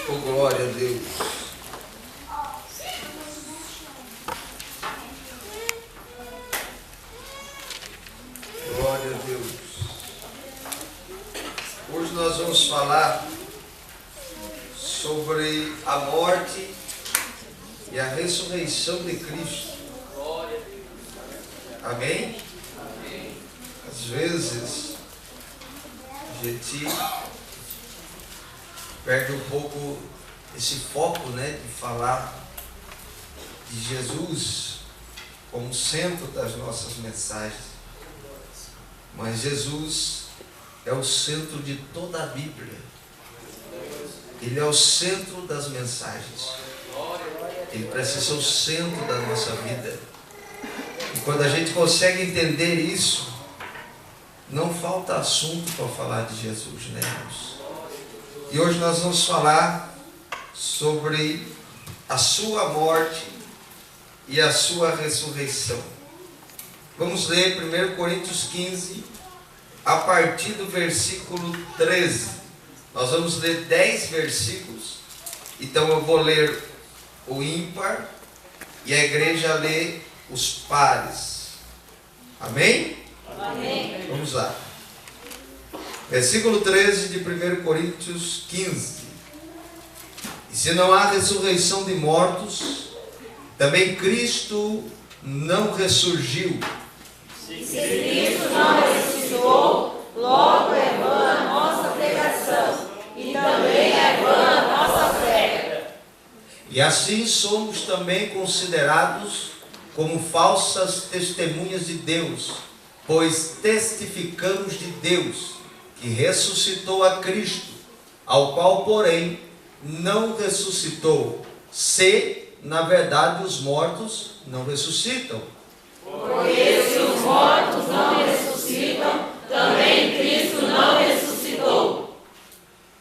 Oh, glória a Deus. Glória a Deus. Hoje nós vamos falar sobre a morte e a ressurreição de Cristo. Amém? Às vezes a gente perde um pouco esse foco, de falar de Jesus como centro das nossas mensagens. Mas Jesus é o centro de toda a Bíblia. Ele é o centro das mensagens. Ele precisa ser o centro da nossa vida. E quando a gente consegue entender isso, não falta assunto para falar de Jesus, irmãos? E hoje nós vamos falar sobre a sua morte e a sua ressurreição. Vamos ler 1 Coríntios 15, a partir do versículo 13. Nós vamos ler 10 versículos. Então eu vou ler o ímpar e a igreja lê os pares. Amém? Amém. Vamos lá. Versículo 13 de 1 Coríntios 15. E se não há ressurreição de mortos, também Cristo não ressurgiu. Se Cristo não ressuscitou, logo é vã a nossa pregação, e também é vã a nossa fé. E assim somos também considerados como falsas testemunhas de Deus, pois testificamos de Deus, que ressuscitou a Cristo, ao qual, porém, não ressuscitou, se, na verdade, os mortos não ressuscitam. Porque se os mortos não ressuscitam, também Cristo não ressuscitou.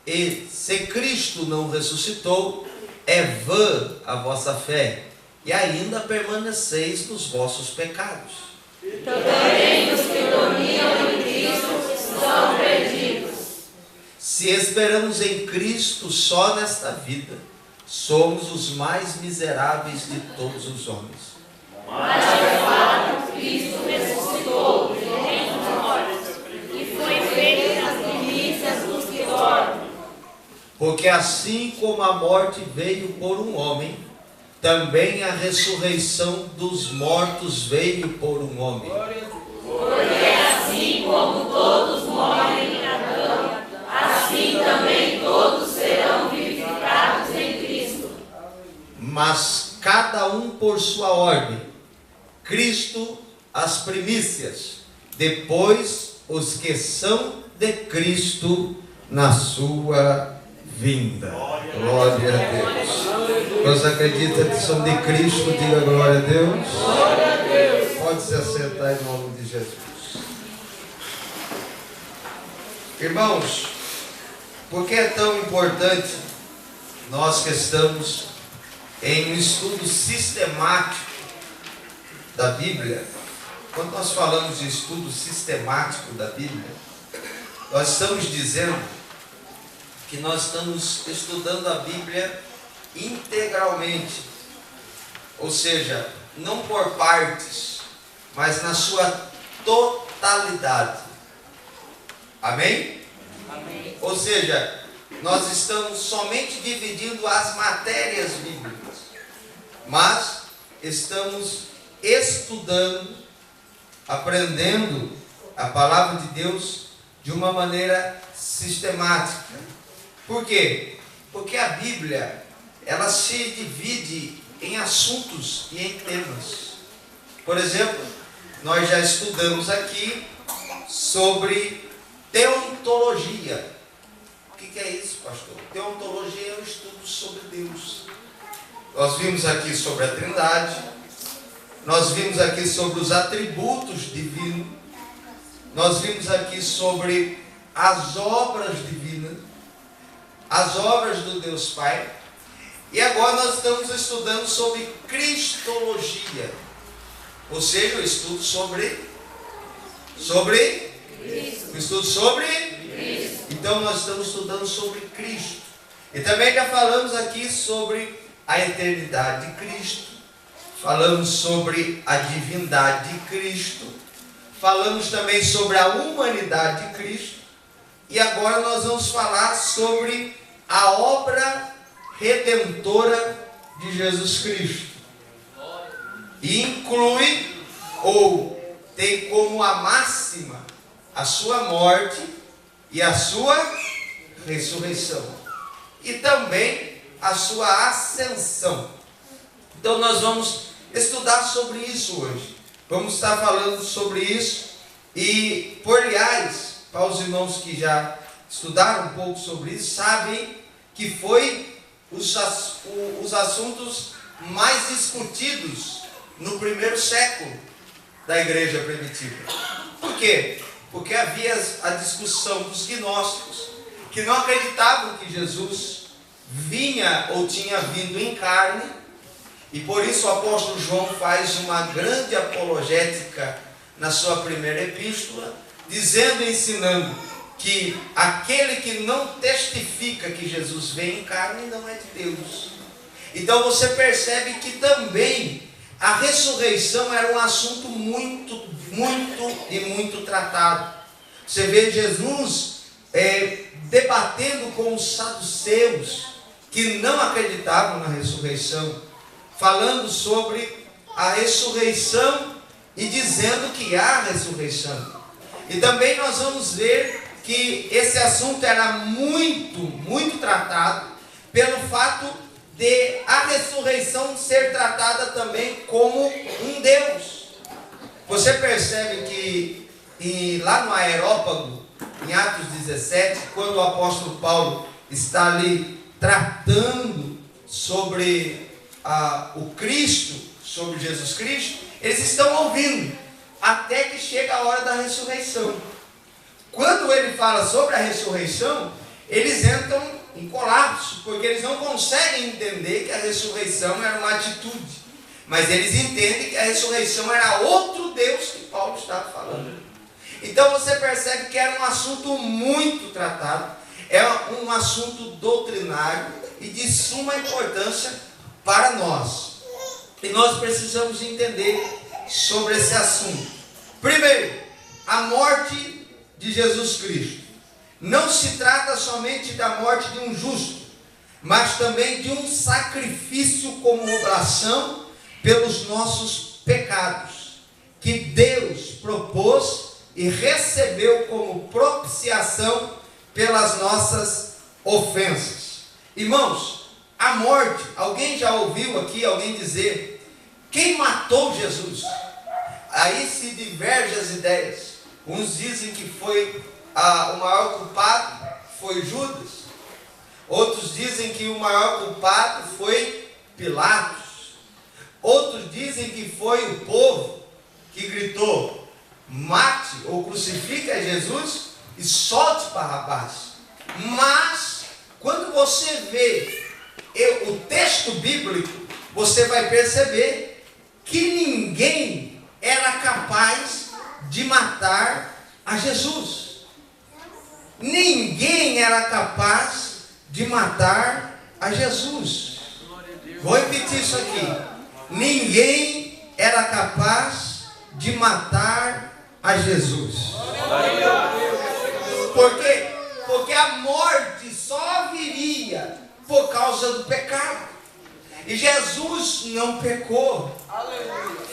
E se Cristo não ressuscitou, é vã a vossa fé, e ainda permaneceis nos vossos pecados. Também os que dormiam em Cristo são perdidos. Se esperamos em Cristo só nesta vida, somos os mais miseráveis de todos os homens. Mas de fato Cristo ressuscitou de entre os mortos, e foi feita as primícias dos que dormem. Porque assim como a morte veio por um homem, também a ressurreição dos mortos veio por um homem. Porque assim como todos morrem em Adão, assim também todos serão vivificados em Cristo. Mas cada um por sua ordem. Cristo as primícias, depois os que são de Cristo na sua vinda. Glória a Deus. Nós acreditamos que são de Cristo, diga glória a Deus. Glória a Deus. Pode se assentar em nome de Jesus. Irmãos, por que é tão importante nós que estamos em um estudo sistemático da Bíblia? Quando nós falamos de estudo sistemático da Bíblia, nós estamos dizendo que nós estamos estudando a Bíblia integralmente, ou seja, não por partes, mas na sua totalidade. Amém? Amém. Ou seja, nós estamos somente dividindo as matérias bíblicas, mas estamos estudando, aprendendo a palavra de Deus de uma maneira sistemática. Por quê? Porque a Bíblia, ela se divide em assuntos e em temas. Por exemplo, nós já estudamos aqui sobre teontologia. O que é isso, pastor? Teontologia é o estudo sobre Deus. Nós vimos aqui sobre a Trindade, nós vimos aqui sobre os atributos divinos, nós vimos aqui sobre as obras divinas, as obras do Deus Pai, e agora nós estamos estudando sobre cristologia, ou seja, o estudo sobre Cristo. O estudo sobre Cristo. Então nós estamos estudando sobre Cristo. E também já falamos aqui sobre a eternidade de Cristo, falamos sobre a divindade de Cristo, falamos também sobre a humanidade de Cristo, e agora nós vamos falar sobre a obra redentora de Jesus Cristo. E inclui, ou tem como a máxima, a sua morte e a sua ressurreição. E também a sua ascensão. Então nós vamos estudar sobre isso hoje. Vamos estar falando sobre isso. E, por aliás, para os irmãos que já estudaram um pouco sobre isso, sabem que foi os assuntos mais discutidos no primeiro século da igreja primitiva. Por quê? Porque havia a discussão dos gnósticos, que não acreditavam que Jesus vinha ou tinha vindo em carne, e por isso o apóstolo João faz uma grande apologética na sua primeira epístola, dizendo e ensinando que aquele que não testifica que Jesus vem em carne não é de Deus. Então você percebe que também a ressurreição era um assunto muito tratado. Você vê Jesus debatendo com os saduceus, que não acreditavam na ressurreição, falando sobre a ressurreição e dizendo que há ressurreição. E também nós vamos ver que esse assunto era muito tratado, pelo fato de a ressurreição ser tratada também como um Deus. Você percebe que lá no Areópago, em Atos 17, quando o apóstolo Paulo está ali tratando sobre o Cristo, sobre Jesus Cristo, eles estão ouvindo, até que chega a hora da ressurreição. Quando ele fala sobre a ressurreição, eles entram em colapso, porque eles não conseguem entender que a ressurreição era uma atitude, mas eles entendem que a ressurreição era outro Deus que Paulo estava falando. Então você percebe que era um assunto muito tratado, é um assunto doutrinário e de suma importância para nós. E nós precisamos entender sobre esse assunto. Primeiro, a morte de Jesus Cristo. Não se trata somente da morte de um justo, mas também de um sacrifício como oblação pelos nossos pecados, que Deus propôs e recebeu como propiciação pelas nossas ofensas. Irmãos, a morte, alguém já ouviu aqui alguém dizer quem matou Jesus? Aí se divergem as ideias. Uns dizem que foi o maior culpado foi Judas. Outros dizem que o maior culpado foi Pilatos. Outros dizem que foi o povo que gritou: mate ou crucifique a Jesus e solte Barrabás. Mas quando você vê o texto bíblico, você vai perceber que ninguém era capaz de matar a Jesus. Ninguém era capaz de matar a Jesus. Vou repetir isso aqui. Ninguém era capaz de matar a Jesus. Por quê? Porque a morte só viria por causa do pecado. E Jesus não pecou.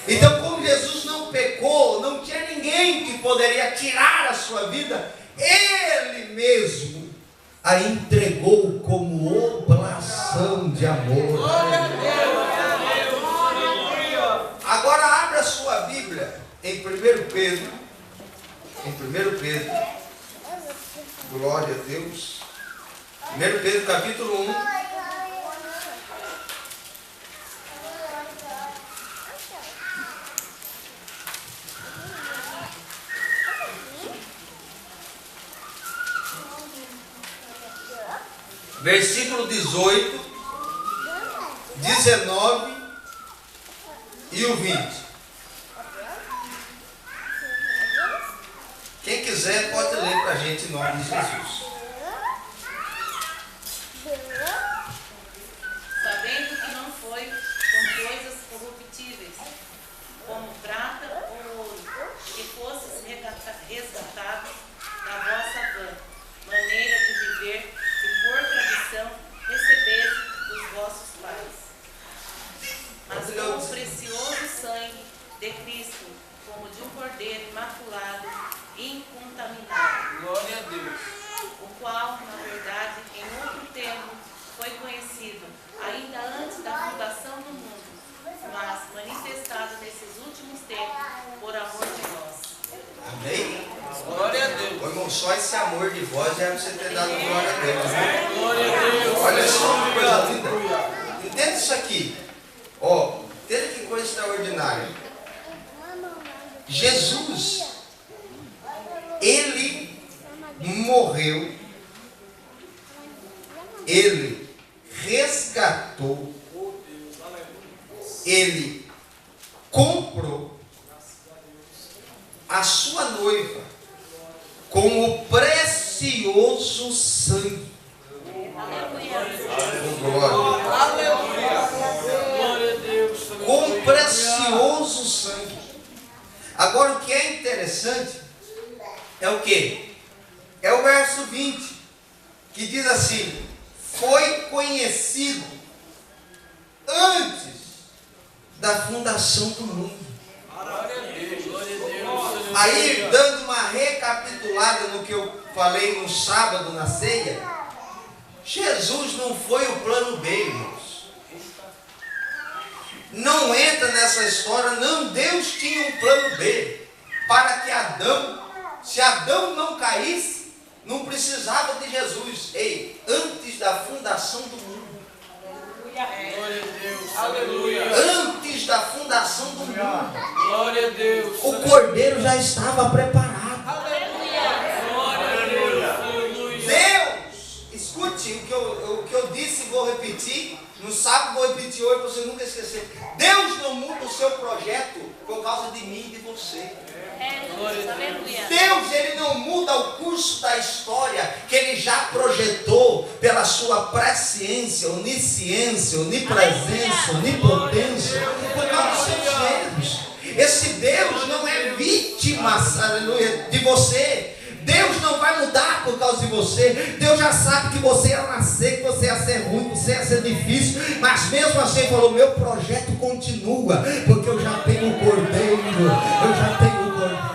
Então, como Jesus não pecou, não tinha ninguém que poderia tirar a sua vida. Ele mesmo a entregou como oblação de amor. Agora abra sua Bíblia em 1 Pedro. Em 1 Pedro. Glória a Deus. 1 Pedro capítulo 1. Versículo 18, 19 e o 20. Quem quiser pode ler para a gente em nome de Jesus. foi conhecido ainda antes da fundação do mundo, mas manifestado nesses últimos tempos por amor de nós. Amém? Glória a Deus. Ô, irmão, só esse amor de voz já é para você ter dado glória a Deus, né? Glória a Deus. Olha só uma coisa linda. Entenda isso aqui. Ó, entenda que coisa extraordinária. Jesus, ele morreu, ele resgatou, ele comprou a sua noiva com o precioso sangue. Glória. Aleluia. Glória a Deus. Com precioso sangue. Agora o que é interessante é o quê? É o verso 20, que diz assim: foi conhecido antes da fundação do mundo. Glória a Deus. Glória a Deus. Aí, dando uma recapitulada no que eu falei no sábado na ceia, Jesus não foi o plano B, irmãos. Não entra nessa história, não. Deus tinha um plano B para que Adão, se Adão não caísse, não precisava de Jesus. Ei, antes da fundação do mundo. Glória a Deus. Aleluia. Antes da fundação do mundo, Glória a Deus. o Cordeiro já estava preparado. Glória a Deus. Aleluia. Deus, escute o que eu disse e vou repetir. No sábado vou repetir hoje para você nunca esquecer. Deus não muda o seu projeto por causa de mim e de você. Deus, ele não muda o curso da história que ele já projetou pela sua presciência, onisciência, onipresença, onipotência, por causa dos seus erros. Esse Deus não é vítima, aleluia, de você. Deus não vai mudar por causa de você. Deus já sabe que você ia nascer, que você ia ser ruim, que você ia ser difícil. Mas mesmo assim ele falou: meu projeto continua, porque eu já tenho o Cordeiro. Eu já tenho o Cordeiro.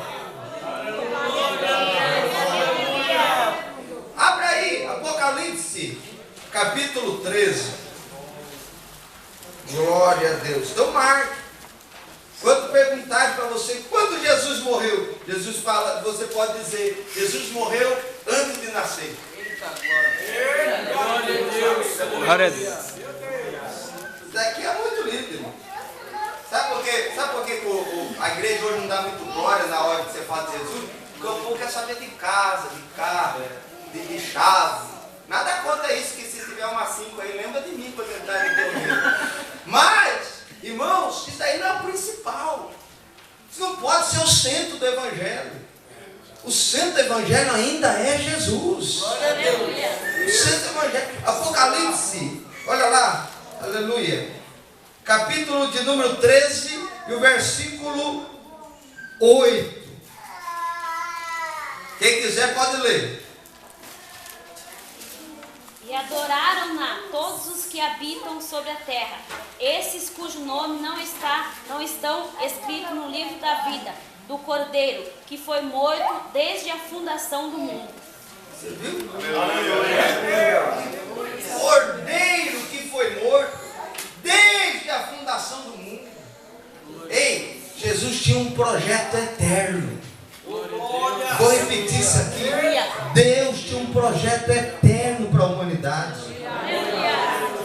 Abra aí, Apocalipse, capítulo 13. Glória a Deus. Então marque. Quando perguntarem para você quando Jesus morreu, Jesus fala, você pode dizer: Jesus morreu antes de nascer. Glória a Deus. Glória a Deus. Isso daqui é muito lindo, irmão. Sabe por que a igreja hoje não dá muito glória na hora que você fala de Jesus? Porque o povo quer saber de casa, de carro, de chave. Nada contra isso, que se tiver uma 5 aí, lembra de mim para tentar entender. Mas, irmãos, isso aí não é o principal. Isso não pode ser o centro do Evangelho. O centro do Evangelho ainda é Jesus. O centro do Evangelho. Apocalipse, olha lá, aleluia. Capítulo de número 13 e o versículo 8. Quem quiser pode ler. E adoraram-na todos os que habitam sobre a terra, esses cujo nome não estão escritos no livro da vida do Cordeiro, que foi morto desde a fundação do mundo. Você viu? Cordeiro que foi morto desde a fundação do mundo. Ei, Jesus tinha um projeto eterno. Vou repetir isso aqui. Deus tinha um projeto eterno para a humanidade.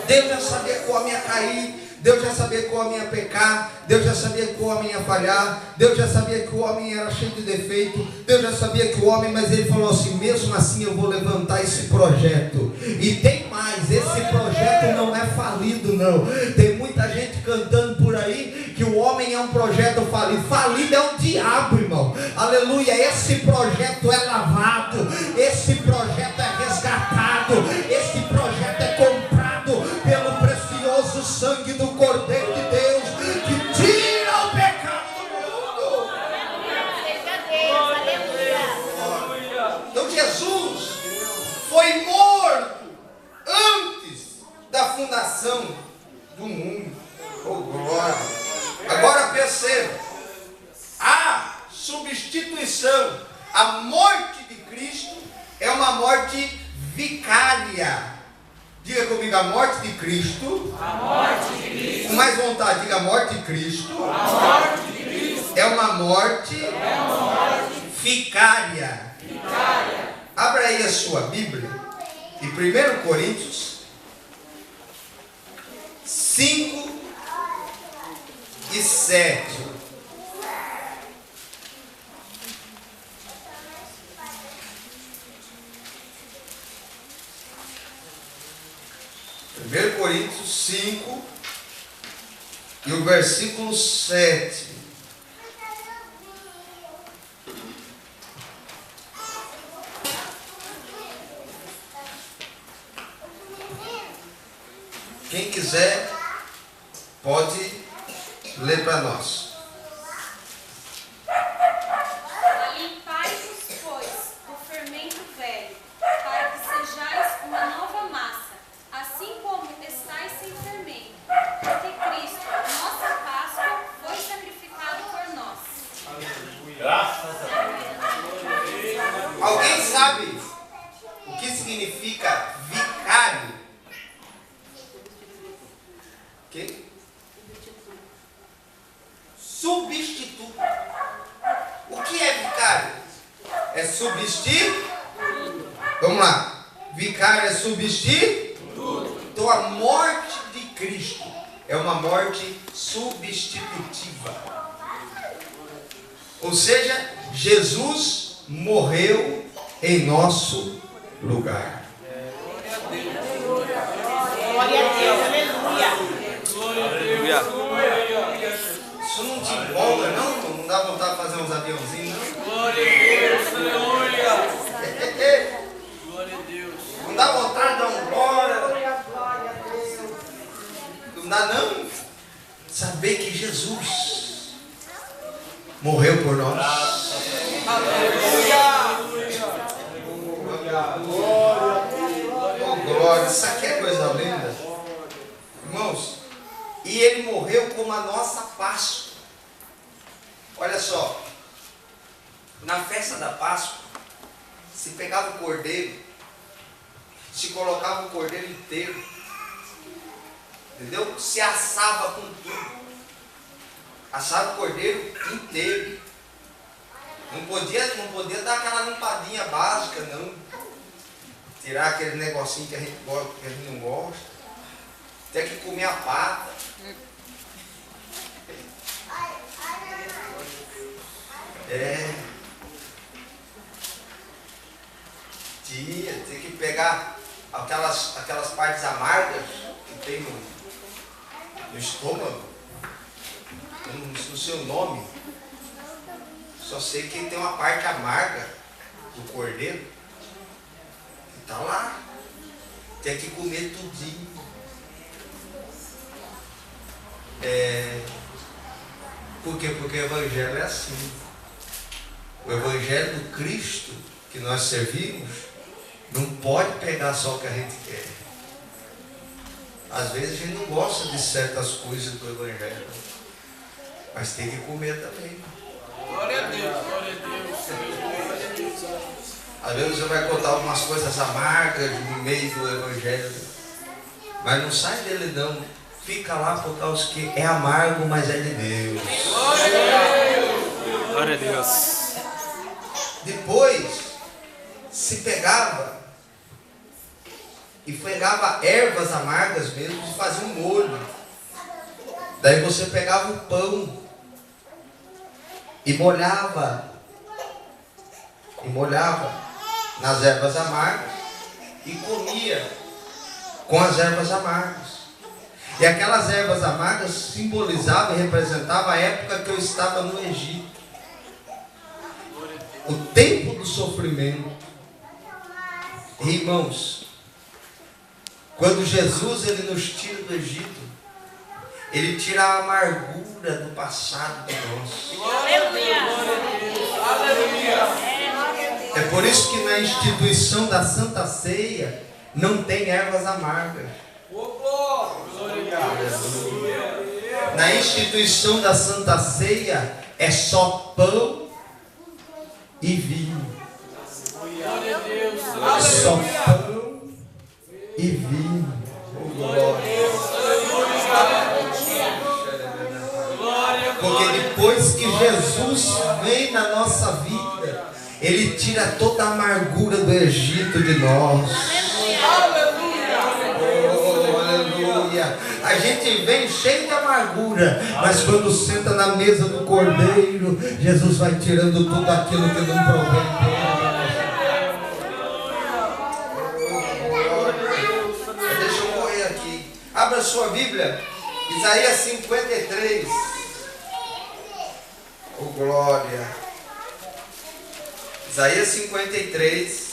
Deus já sabia que o homem ia cair. Deus já sabia que o homem ia pecar. Deus já sabia que o homem ia falhar. Deus já sabia que o homem era cheio de defeito. Deus já sabia que o homem, mas ele falou assim: mesmo assim eu vou levantar esse projeto. E tem mais, esse projeto não é falido não. Tem muita gente cantando por aí que o homem é um projeto falido. Falido é o diabo, irmão. Aleluia. Esse projeto é lavado. Esse projeto é resgatado. Esse projeto é comprado pelo precioso sangue do Cordeiro de Deus, que tira o pecado do mundo. Então Jesus foi morto antes da fundação do mundo. Oh, glória. Agora perceba, a substituição, a morte de Cristo é uma morte vicária. Diga comigo, a morte de Cristo. A morte de Cristo. Com mais vontade, diga a morte de Cristo. A morte de Cristo. É uma morte, vicária. Abra aí a sua Bíblia em 1 Coríntios 5 e 7. Primeiro Coríntios 5 e o versículo 7. Quem quiser, pode ler para nós. Limpai-vos, pois, do fermento velho, para que sejais uma nova massa, assim como estáis sem fermento, porque Cristo, nossa Páscoa, foi sacrificado por nós. Alguém sabe o que significa vicário? Que? Substituto. O que é vicário? É substituir? Vamos lá. Vicário é substituir? Então a morte de Cristo é uma morte substitutiva. Ou seja, Jesus morreu em nosso lugar. Glória a Deus, aleluia. Isso não te empolga, não? Não dá vontade de fazer uns aviãozinhos, não? Glória a Deus, aleluia. Glória a Deus. Não dá vontade de dar um glória. Não dá, não? Saber que Jesus morreu por nós. Oh, glória. Isso aqui é coisa linda. Irmãos, e ele morreu como a nossa Páscoa. Olha só, na festa da Páscoa, se pegava o cordeiro, se colocava o cordeiro inteiro, entendeu? Se assava com tudo, assava o cordeiro inteiro. Não podia dar aquela limpadinha básica, não. Tirar aquele negocinho que a gente gosta, que a gente não gosta. Tem que comer a pata. Tem que pegar aquelas partes amargas que tem no estômago, no seu nome. Só sei que tem uma parte amarga do cordeiro que está lá. Tem que comer tudinho. Por quê? Porque o Evangelho é assim. O Evangelho do Cristo que nós servimos não pode pegar só o que a gente quer. Às vezes a gente não gosta de certas coisas do Evangelho, mas tem que comer também. Glória a Deus, glória a Deus. Às vezes você vai contar algumas coisas amargas no meio do Evangelho, mas não sai dele não. Fica lá por causa que é amargo, mas é de Deus. Glória a Deus. Depois se pegava ervas amargas mesmo e fazia um molho. Daí você pegava o pão e molhava nas ervas amargas e comia com as ervas amargas. E aquelas ervas amargas simbolizavam e representavam a época que eu estava no Egito. O tempo do sofrimento. Irmãos, quando Jesus ele nos tira do Egito, ele tira a amargura do passado de nós. É por isso que na instituição da Santa Ceia não tem ervas amargas. Na instituição da Santa Ceia é só pão e vinho. É só pão e vinho. depois que Jesus vem na nossa vida, Ele tira toda a amargura do Egito de nós. Oh, aleluia. A gente vem cheio de amargura, mas quando senta na mesa do Cordeiro, Jesus vai tirando tudo aquilo que não provém. Deixa eu correr aqui. Abra sua Bíblia, Isaías 53. Oh, glória. Isaías 53.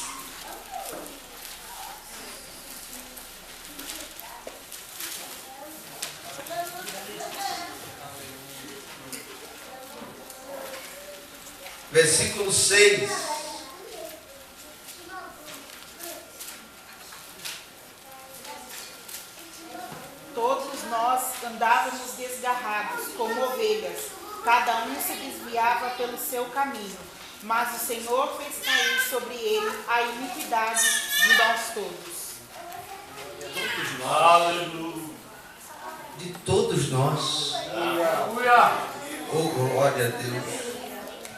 Versículo 6. Todos nós andávamos desgarrados, como ovelhas, cada um se desviava pelo seu caminho, mas o Senhor fez cair sobre ele a iniquidade de nós todos. Aleluia. De todos nós. Aleluia. Oh, glória a Deus.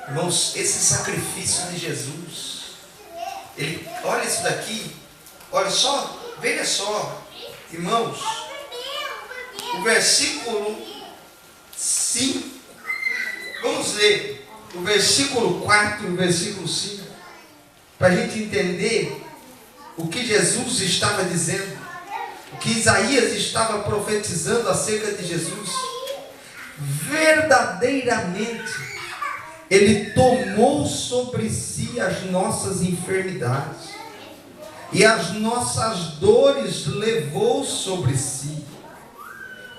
Irmãos, esse sacrifício de Jesus, olha isso daqui, olha só, veja só, irmãos, o versículo 5, vamos ler o versículo 4 e o versículo 5, para a gente entender o que Jesus estava dizendo, o que Isaías estava profetizando acerca de Jesus. Verdadeiramente, Ele tomou sobre si as nossas enfermidades e as nossas dores levou sobre si.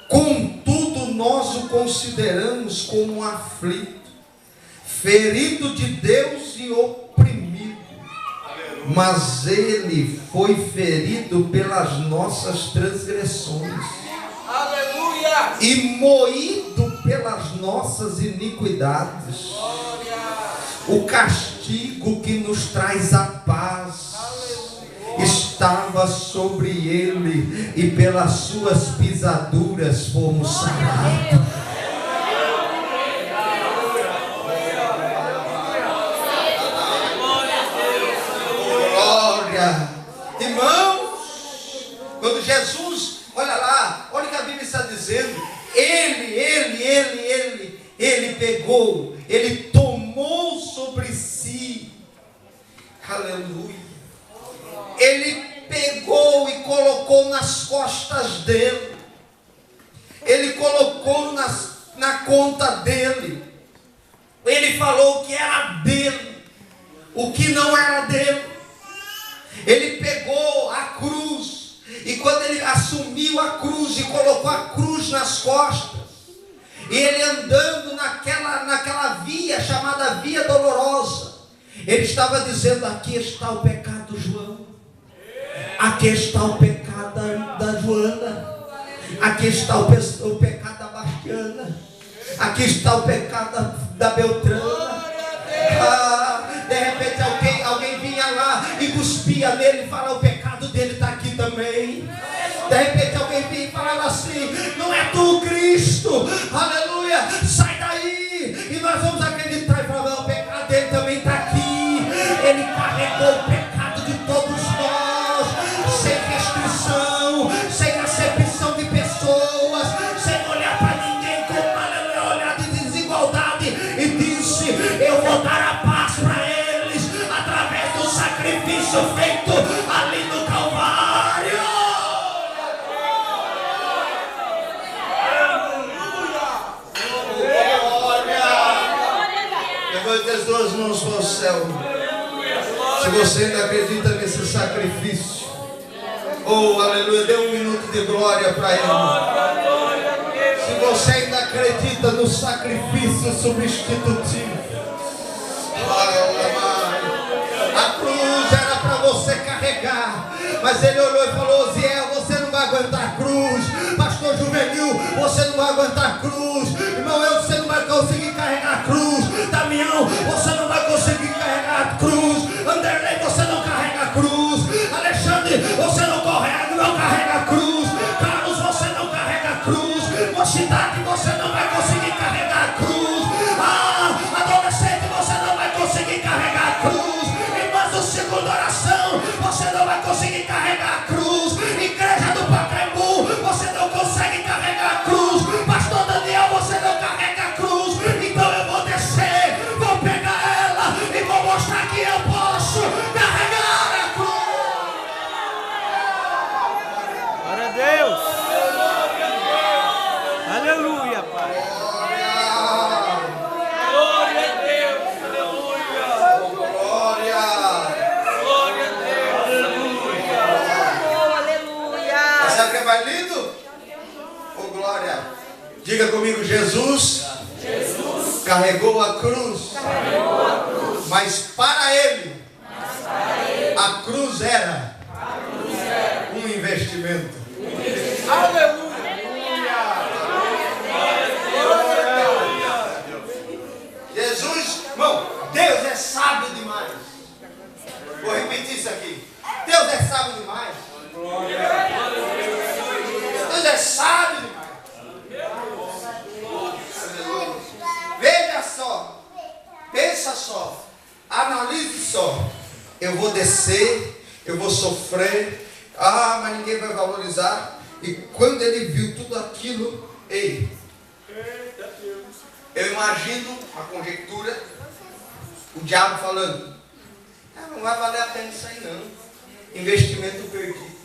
Contudo, nós o consideramos como um aflito, ferido de Deus e oprimido. Mas Ele foi ferido pelas nossas transgressões. Aleluia. E moído pelas nossas iniquidades. O castigo que nos traz a paz estava sobre ele, e pelas suas pisaduras fomos sarados. Glória. Irmãos, quando Jesus, olha lá, olha o que a Bíblia está dizendo. Ele pegou, Ele tomou sobre si, aleluia, Ele pegou e colocou nas costas dele, Ele colocou na conta dele, Ele falou que era dele, o que não era dele. Ele pegou a cruz, e quando Ele assumiu a cruz e colocou a cruz nas costas, e Ele andando naquela via chamada Via Dolorosa, Ele estava dizendo: aqui está o pecado do João, aqui está o pecado da Joana, aqui está o pecado da Bastiana, aqui está o pecado da Beltrana. De repente alguém vinha lá e cuspia nele e fala: o pecado dele está aqui também. De repente alguém vinha e falava assim: não é tu, Cristo, aleluia, sai daí. E nós vamos acreditar e falar: não, o pecado dele também está aqui. Ele carregou o pecado de todos nós, sem restrição, sem acepção de pessoas, sem olhar para ninguém com aleluia, olhar de desigualdade, e disse: eu vou dar a paz para eles através do sacrifício feito ali no Calvário. Levante as duas mãos para o céu. Se você ainda acredita nesse sacrifício, oh aleluia, dê um minuto de glória para Ele. Se você ainda acredita no sacrifício substitutivo, a cruz era para você carregar, mas Ele olhou e falou: Ziel, você não vai aguentar a cruz. Pastor Juvenil, você não vai aguentar a cruz. Irmão, você não vai conseguir carregar a cruz. Damião, você não vai conseguir carregar a cruz. Anderley, você não carrega a cruz. Alexandre, você não carrega a cruz. Carlos, você não carrega a cruz. Mocidade, você não vai conseguir carregar a cruz. mais lindo? Oh, glória! Diga comigo, Jesus carregou a cruz. Mas para ele, a cruz era um investimento. Aleluia. Jesus, irmão, Deus é sábio demais. Vou repetir isso aqui. Deus é sábio demais. Deus é sábio demais. Veja só, pensa só, analise só. Eu vou descer, eu vou sofrer, mas ninguém vai valorizar. E quando ele viu tudo aquilo, ei, eu imagino a conjectura, o diabo falando: não vai valer a pena isso aí não, investimento perdido.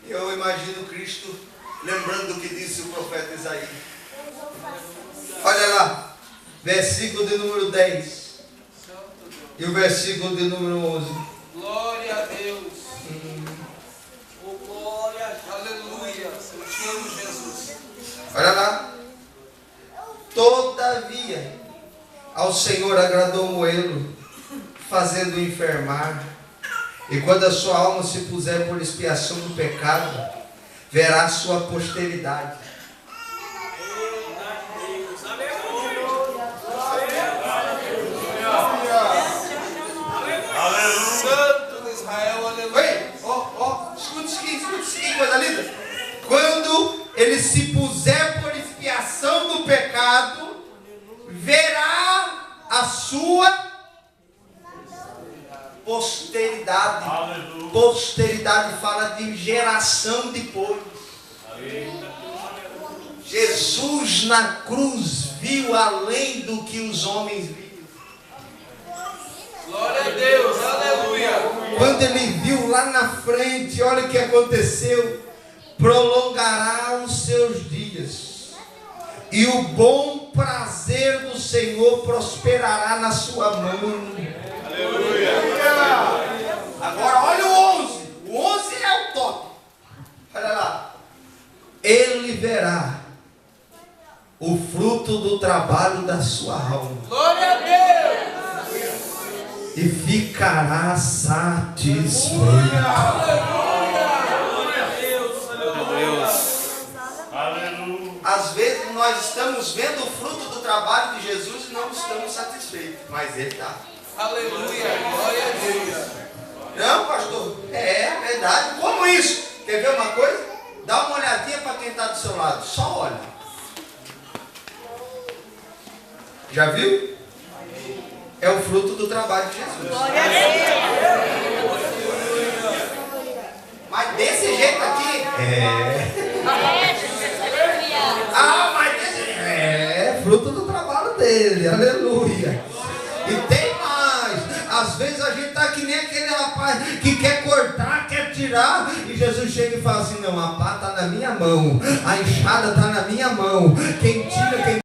Eu imagino Cristo lembrando do que disse o profeta Isaías. Olha lá, versículo de número 10 e o versículo de número 11. Glória a Deus. Oh, glória. Aleluia. Eu te amo, Jesus. Olha lá. Todavia, ao Senhor agradou moê-lo, fazendo-o enfermar. E quando a sua alma se puser por expiação do pecado, verá a sua posteridade. Santo de Israel, aleluia. Escuta isso aqui, coisa linda. Quando ele se puser por expiação do pecado, verá a sua posteridade. Aleluia. Posteridade fala de geração depois. Jesus na cruz viu além do que os homens viam. Glória a Deus, aleluia. Quando ele viu lá na frente, olha o que aconteceu: prolongará os seus dias, e o bom prazer do Senhor prosperará na sua mão. Aleluia. Agora olha o 11. O 11 é o top. Olha lá. Ele verá o fruto do trabalho da sua alma. Glória a Deus. E ficará satisfeito. Às vezes nós estamos vendo o fruto do trabalho de Jesus e não estamos satisfeitos, mas ele está. Aleluia, glória a Deus. Não, pastor, é verdade. Como isso? Quer ver uma coisa? Dá uma olhadinha para quem está do seu lado, só olha. Já viu? É o fruto do trabalho de Jesus. Glória a Deus. Mas desse jeito aqui, mas desse jeito, fruto do trabalho dele, aleluia. E tem mais, às vezes a gente está que nem aquele rapaz que quer cortar, quer tirar, e Jesus chega e fala assim: não, a pá está na minha mão, a enxada está na minha mão, quem tira, quem